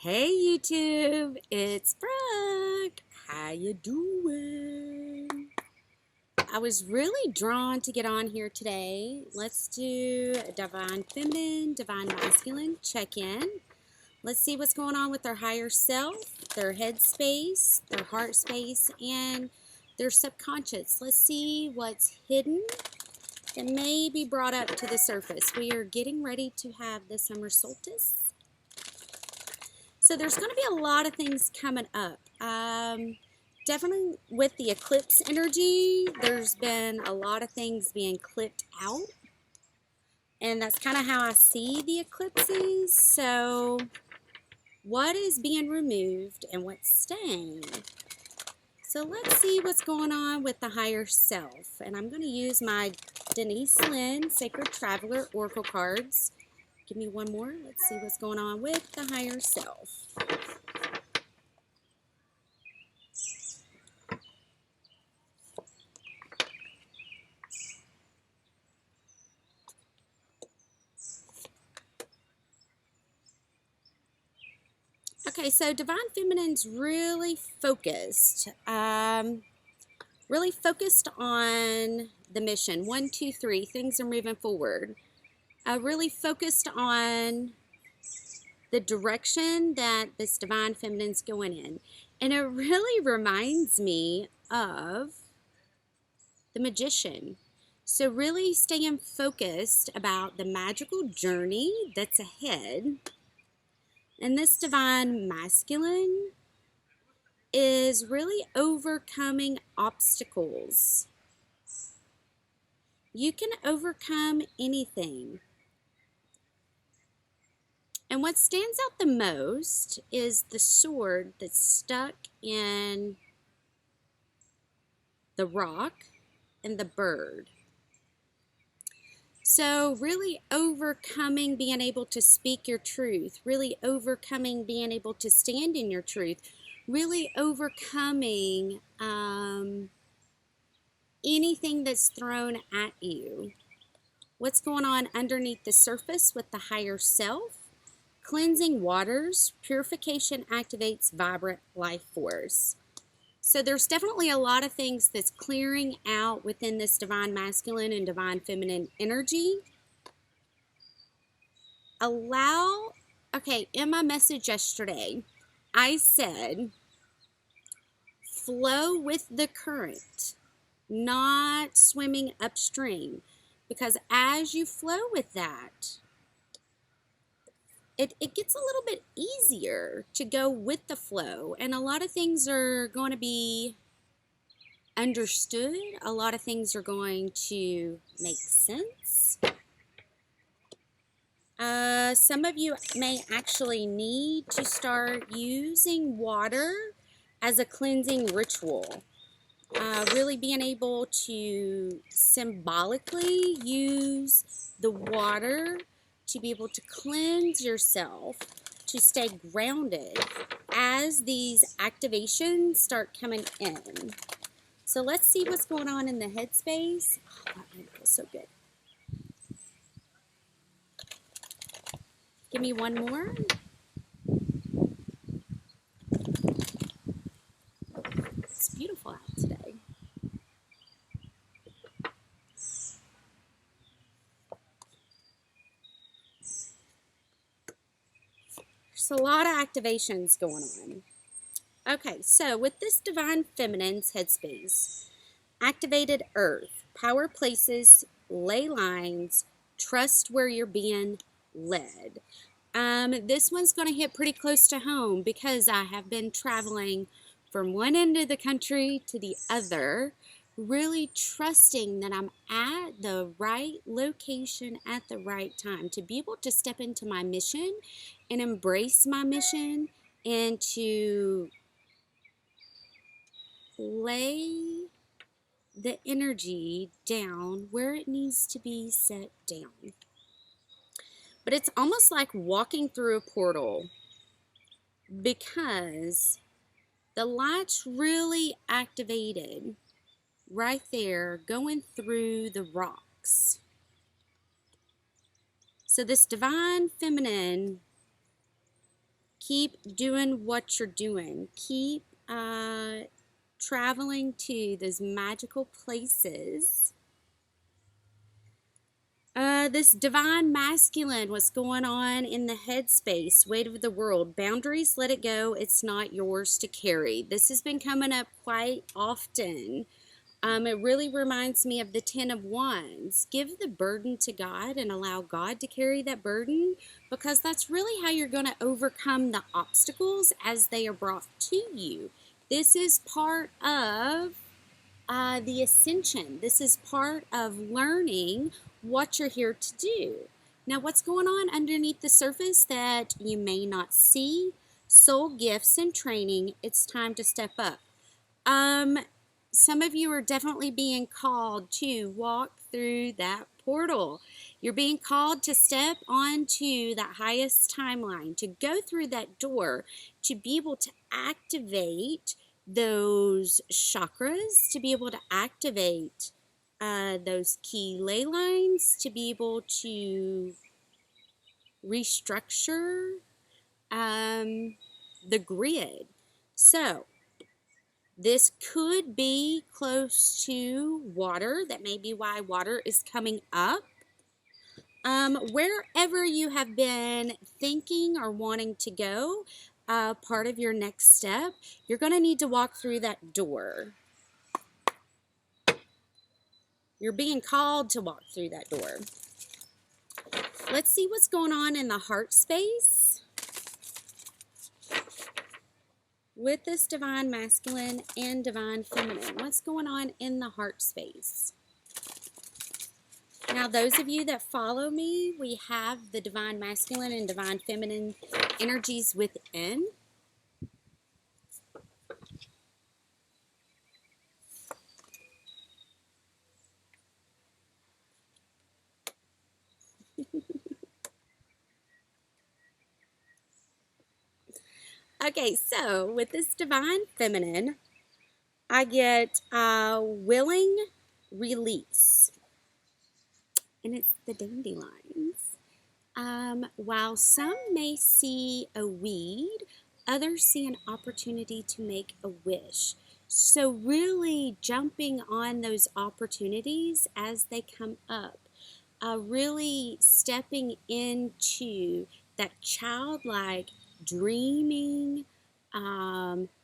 Hey YouTube, it's Brooke. How you doing? I was really drawn to get on here today. Let's do a Divine Feminine, Divine Masculine check-in. Let's see what's going on with their higher self, their head space, their heart space, and their subconscious. Let's see what's hidden that may be brought up to the surface. We are getting ready to have the summer solstice. So there's going to be a lot of things coming up. Definitely with the eclipse energy, there's been a lot of things being clipped out. And that's kind of how I see the eclipses. So what is being removed and what's staying? So let's see what's going on with the higher self. And I'm going to use my Denise Lynn Sacred Traveler Oracle cards. Give me one more. Let's see what's going on with the higher self. Okay, so Divine Feminine's really focused. Really focused on the mission. 1, 2, 3. Things are moving forward. Really focused on the direction that this Divine Feminine's going in. And it really reminds me of the Magician. So really staying focused about the magical journey that's ahead. And this Divine Masculine is really overcoming obstacles. You can overcome anything. And what stands out the most is the sword that's stuck in the rock and the bird. So really overcoming being able to speak your truth, really overcoming being able to stand in your truth, really overcoming anything that's thrown at you. What's going on underneath the surface with the higher self? Cleansing waters, purification activates vibrant life force. So there's definitely a lot of things that's clearing out within this Divine Masculine and Divine Feminine energy. Okay, in my message yesterday, I said, flow with the current, not swimming upstream. Because as you flow with that, it gets a little bit easier to go with the flow, and a lot of things are going to be understood. A lot of things are going to make sense. Some of you may actually need to start using water as a cleansing ritual. Really being able to symbolically use the water to be able to cleanse yourself, to stay grounded as these activations start coming in. So let's see what's going on in the headspace. Oh, that one feels so good. Give me one more. It's beautiful out today. There's a lot of activations going on. Okay, so with this Divine Feminine's headspace, activated earth, power places, ley lines, trust where you're being led. This one's going to hit pretty close to home because I have been traveling from one end of the country to the other, really trusting that I'm at the right location at the right time to be able to step into my mission and embrace my mission and to lay the energy down where it needs to be set down. But it's almost like walking through a portal because the light's really activated right there going through the rocks. So this Divine Feminine Keep doing what you're doing. Keep traveling to those magical places. This divine masculine, what's going on in the headspace, weight of the world, boundaries, let it go. It's not yours to carry. This has been coming up quite often. It really reminds me of the 10 of Wands. Give the burden to God and allow God to carry that burden, because that's really how you're going to overcome the obstacles as they are brought to you. This is part of the ascension. This is part of learning what you're here to do. Now, what's going on underneath the surface that you may not see? Soul gifts and training. It's time to step up. Some of you are definitely being called to walk through that portal. You're being called to step onto that highest timeline, to go through that door, to be able to activate those chakras, to be able to activate those key ley lines, to be able to restructure the grid. So this could be close to water. That may be why water is coming up. Wherever you have been thinking or wanting to go, part of your next step, you're going to need to walk through that door. You're being called to walk through that door. Let's see what's going on in the heart space with this divine masculine and divine feminine. What's going on in the heart space? Now, those of you that follow me, we have the divine masculine and divine feminine energies within. Okay, so with this divine feminine, I get willing release. And it's the dandelions. While some may see a weed, others see an opportunity to make a wish. So really jumping on those opportunities as they come up. Really stepping into that childlike, dreaming,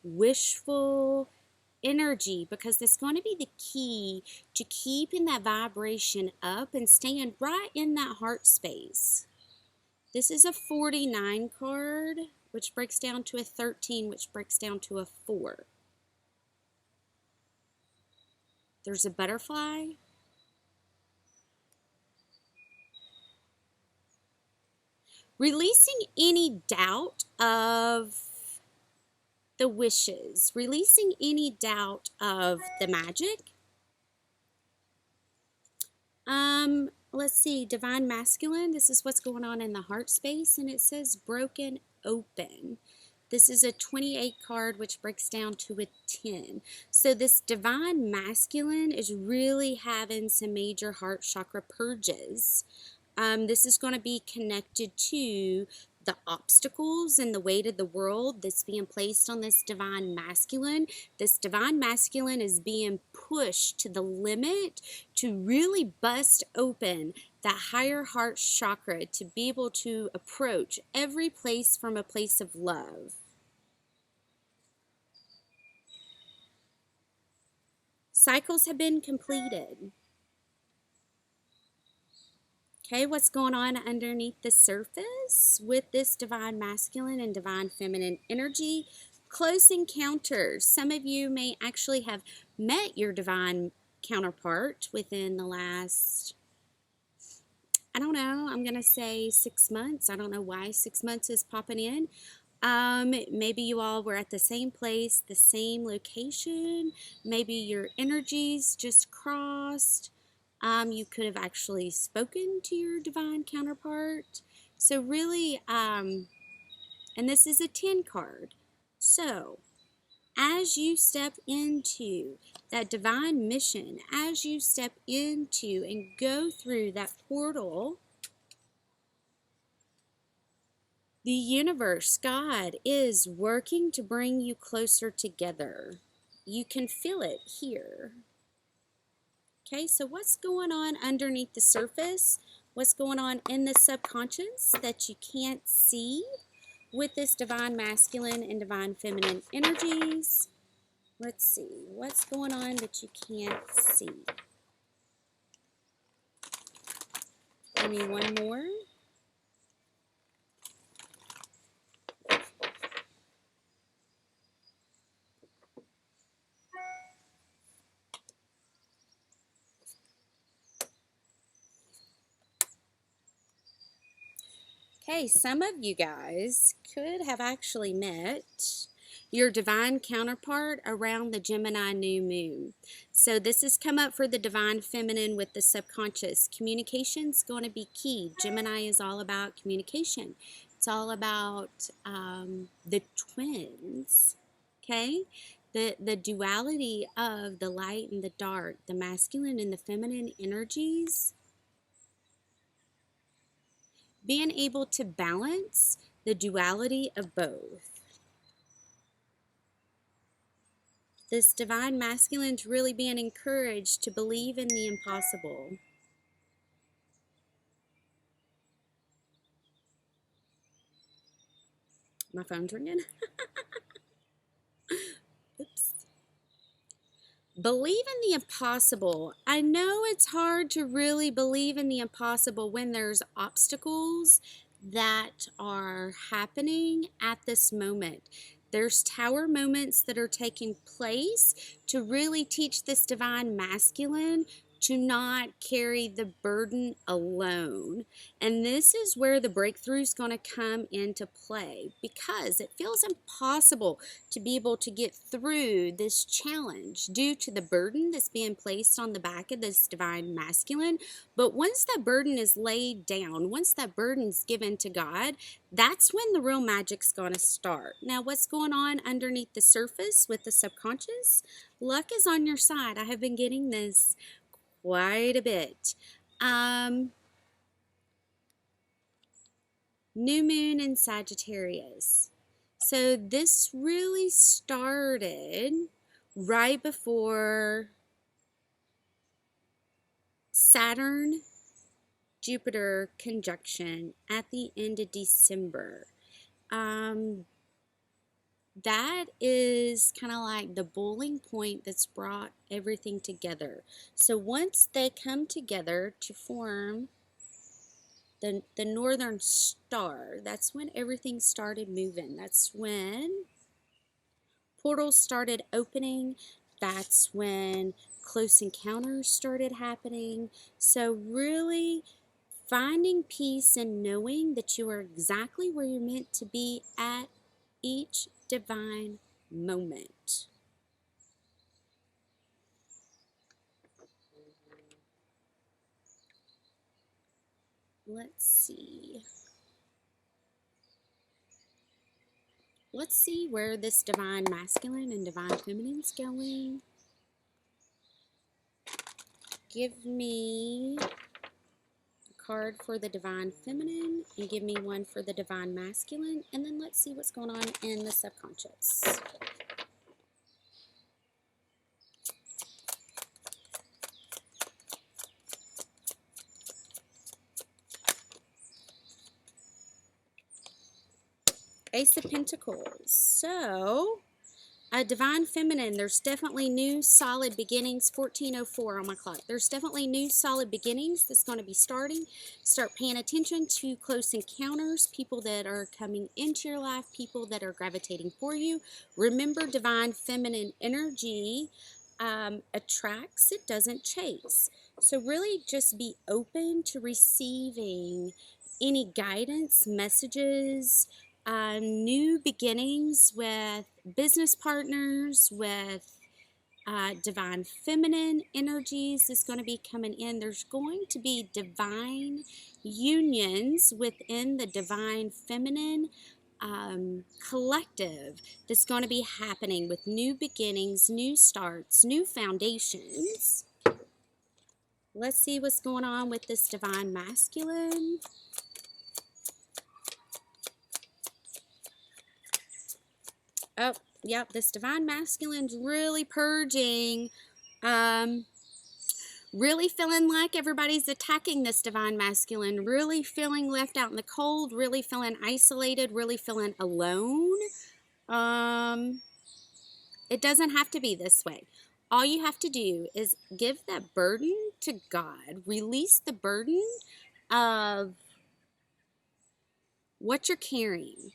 wishful energy, because that's going to be the key to keeping that vibration up and staying right in that heart space. This is a 49 card, which breaks down to a 13, which breaks down to a 4. There's a butterfly. Releasing any doubt of the wishes, releasing any doubt of the magic. Let's see, divine masculine, this is what's going on in the heart space, and it says broken open. This is a 28 card, which breaks down to a 10. So this divine masculine is really having some major heart chakra purges. This is going to be connected to the obstacles and the weight of the world that's being placed on this divine masculine. This divine masculine is being pushed to the limit to really bust open that higher heart chakra, to be able to approach every place from a place of love. Cycles have been completed. Okay, what's going on underneath the surface with this divine masculine and divine feminine energy? Close encounters. Some of you may actually have met your divine counterpart within the last, I don't know, I'm going to say 6 months. I don't know why 6 months is popping in. Maybe you all were at the same place, the same location. Maybe your energies just crossed. You could have actually spoken to your divine counterpart. So really, and this is a 10 card. So as you step into that divine mission, as you step into and go through that portal, The universe, God, is working to bring you closer together. You can feel it here. Okay, so what's going on underneath the surface? What's going on in the subconscious that you can't see with this divine masculine and divine feminine energies? Let's see, what's going on that you can't see? Give me one more. Okay, some of you guys could have actually met your divine counterpart around the Gemini new moon. So this has come up for the divine feminine with the subconscious. Communication is going to be key. Gemini is all about communication. It's all about the twins, okay? The duality of the light and the dark, the masculine and the feminine energies. Being able to balance the duality of both. This divine masculine is really being encouraged to believe in the impossible. My phone's ringing. Oops. Believe in the impossible. I know it's hard to really believe in the impossible when there's obstacles that are happening at this moment. There's tower moments that are taking place to really teach this divine masculine to not carry the burden alone. And this is where the breakthrough is going to come into play, because it feels impossible to be able to get through this challenge due to the burden that's being placed on the back of this divine masculine. But once that burden is laid down, once that burden is given to God, that's when the real magic's going to start. Now, what's going on underneath the surface with the subconscious? Luck is on your side. I have been getting this quite a bit. New moon in Sagittarius. So this really started right before Saturn Jupiter conjunction at the end of December. That is kind of like the boiling point that's brought everything together. So once they come together to form the northern star, that's when everything started moving. That's when portals started opening. That's when close encounters started happening. So really finding peace and knowing that you are exactly where you're meant to be at each divine moment. Let's see. Let's see where this divine masculine and divine feminine is going. Give me a card for the divine feminine and give me one for the divine masculine, and then let's see what's going on in the subconscious. Ace of Pentacles. So, a divine feminine, there's definitely new solid beginnings. 14:04 on my clock. There's definitely new solid beginnings that's going to be starting. Start paying attention to close encounters, people that are coming into your life, people that are gravitating for you. Remember, divine feminine energy attracts, it doesn't chase. So really just be open to receiving any guidance, messages, new beginnings with business partners, with divine feminine energies is going to be coming in. There's going to be divine unions within the divine feminine collective that's going to be happening with new beginnings, new starts, new foundations. Let's see what's going on with this divine masculine. Oh, yep, this divine masculine's really purging. Really feeling like everybody's attacking this divine masculine, really feeling left out in the cold, really feeling isolated, really feeling alone. It doesn't have to be this way. All you have to do is give that burden to God. Release the burden of what you're carrying,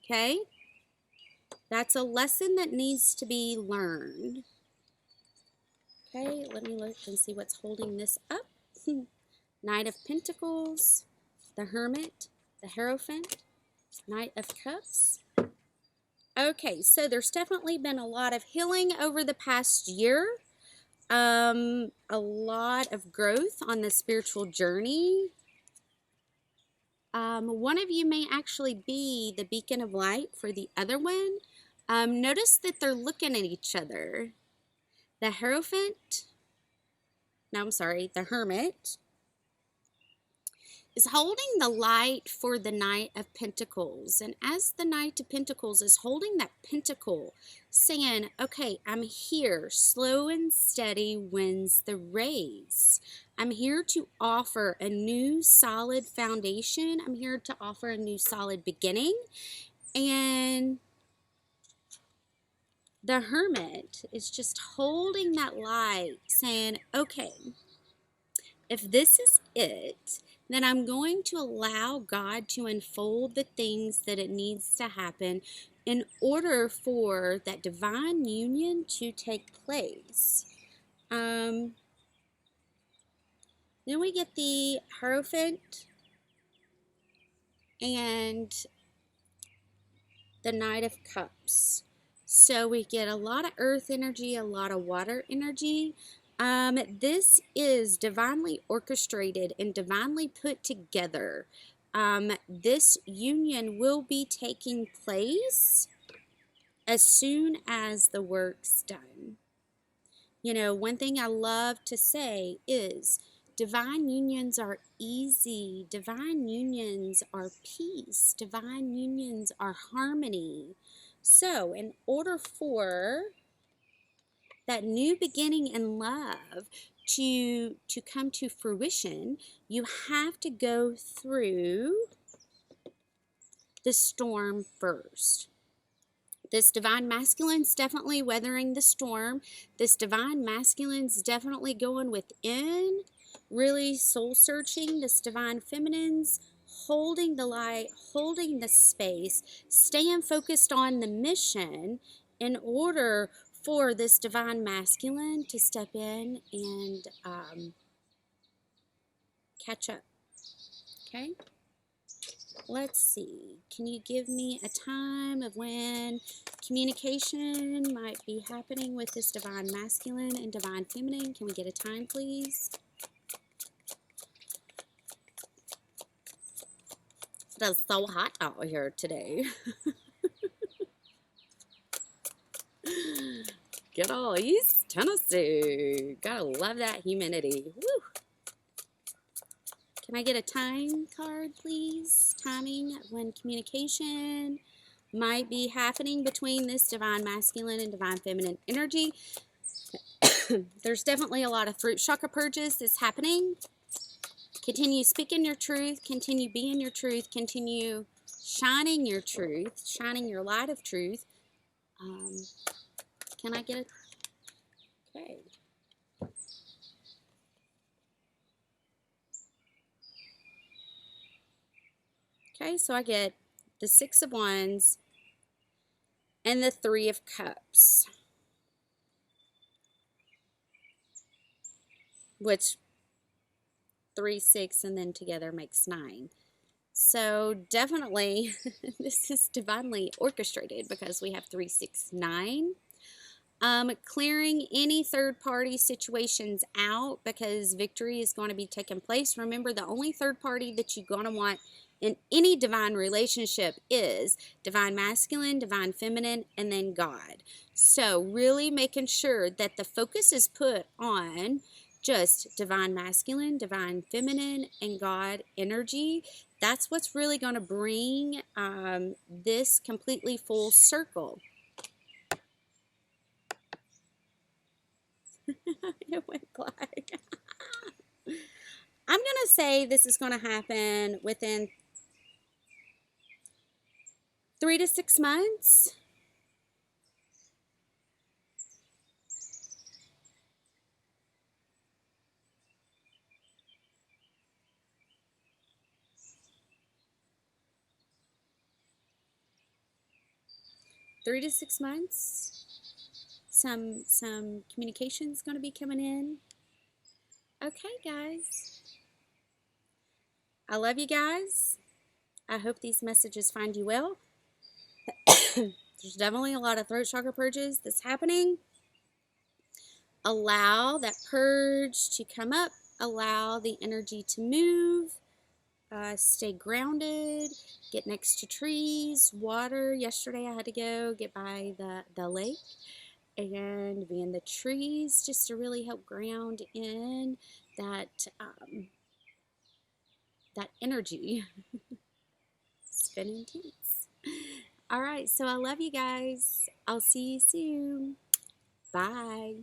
okay? That's a lesson that needs to be learned. Okay, let me look and see what's holding this up. Knight of Pentacles, the Hermit, the Hierophant, Knight of Cups. Okay, so there's definitely been a lot of healing over the past year. A lot of growth on the spiritual journey. One of you may actually be the beacon of light for the other one. Notice that they're looking at each other. The Hierophant, the Hermit, is holding the light for the Knight of Pentacles. And as the Knight of Pentacles is holding that pentacle, saying, okay, I'm here, slow and steady wins the race. I'm here to offer a new solid foundation. I'm here to offer a new solid beginning. And the Hermit is just holding that light, saying, okay, if this is it, then I'm going to allow God to unfold the things that it needs to happen in order for that divine union to take place. Then we get the Hierophant and the Knight of Cups. So we get a lot of earth energy, a lot of water energy. This is divinely orchestrated and divinely put together. This union will be taking place as soon as the work's done. You know, one thing I love to say is divine unions are easy. Divine unions are peace. Divine unions are harmony. So in order for that new beginning in love to come to fruition, you have to go through the storm first. This divine masculine's definitely weathering the storm. This divine masculine's definitely going within, really soul searching. This divine feminine's holding the light, holding the space, staying focused on the mission in order for this divine masculine to step in and catch up. Okay? Let's see. Can you give me a time of when communication might be happening with this divine masculine and divine feminine? Can we get a time, please? It is so hot out here today. Good old East Tennessee. Gotta love that humidity. Woo! Can I get a time card, please? Timing of when communication might be happening between this divine masculine and divine feminine energy. There's definitely a lot of throat chakra purges that's happening. Continue speaking your truth. Continue being your truth. Continue shining your truth. Shining your light of truth. Can I get a... Okay. Okay, so I get the Six of Wands and the Three of Cups, which 3, 6, and then together makes 9. So definitely this is divinely orchestrated because we have 3, 6, 9. Clearing any third-party situations out because victory is going to be taking place. Remember, the only third party that you're going to want in any divine relationship is divine masculine, divine feminine, and then God. So really making sure that the focus is put on just divine masculine, divine feminine, and God energy. That's what's really going to bring this completely full circle. It went black. I'm going to say this is going to happen within 3 to 6 months. Some communication is going to be coming in. Okay, guys. I love you guys. I hope these messages find you well. There's definitely a lot of throat chakra purges that's happening. Allow that purge to come up. Allow the energy to move. Stay grounded. Get next to trees, water. Yesterday I had to go get by the lake and be in the trees just to really help ground in that that energy. It's been intense. All right, so I love you guys. I'll see you soon. Bye.